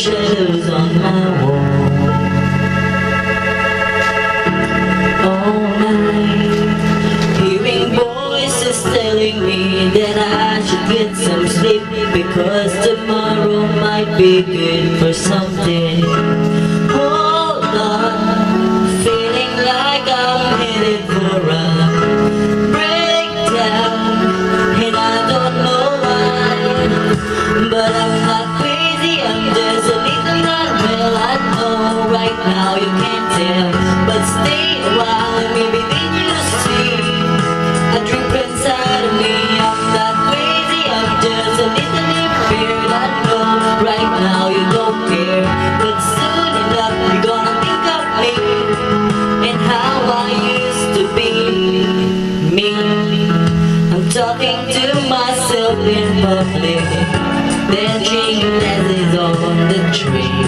shadows on my wall. All night, hearing voices telling me that I should get some sleep, because tomorrow might be good for something. Hold on, feeling like I'm headed for a breakdown, and I don't know why, but I'm not crazy, I'm just a little unwell. I know right now you can't tell, but stay a while and maybe then you'll see a drip inside of me. I'm not crazy, I'm just a little impaired. I know right now you don't care, but soon enough you're gonna think of me and how I used to be. Me, I'm talking to myself in public, then dreaming as is on the tree.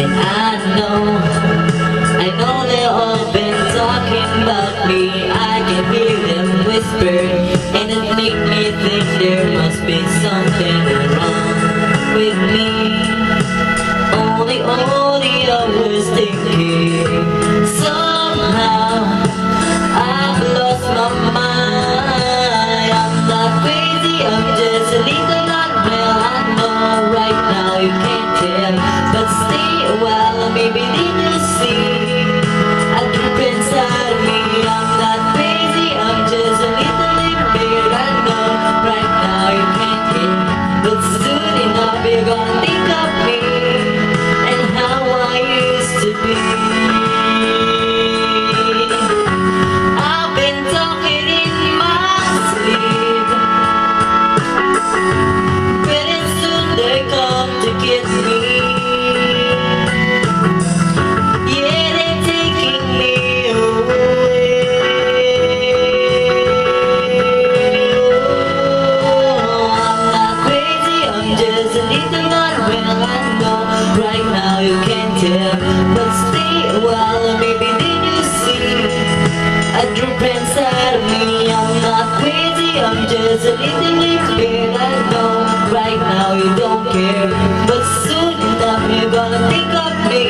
And I know they've all been talking about me. I can hear them whisper, and it makes me think there must be something wrong with me. Only I was thinking, somehow I've lost my mind. I'm not crazy, I'm just a little unwell. I know right now you can't tell, but stay a while and maybe then you'll see a drip inside of me. I'm not crazy, I'm just a little impaired. I know right now you can't hear, but soon enough you're gonna think of me and how I used to be. I've been talking in my sleep, pretty soon they come to get me. Yeah, they're taking me away. Oh, I'm not crazy, I'm just a little unwell. I know right now you can't tell, but stay a while and maybe then you see a drip inside of me. I'm not crazy, I'm just a little impaired. I know right now you don't care, but soon enough you're gonna think of me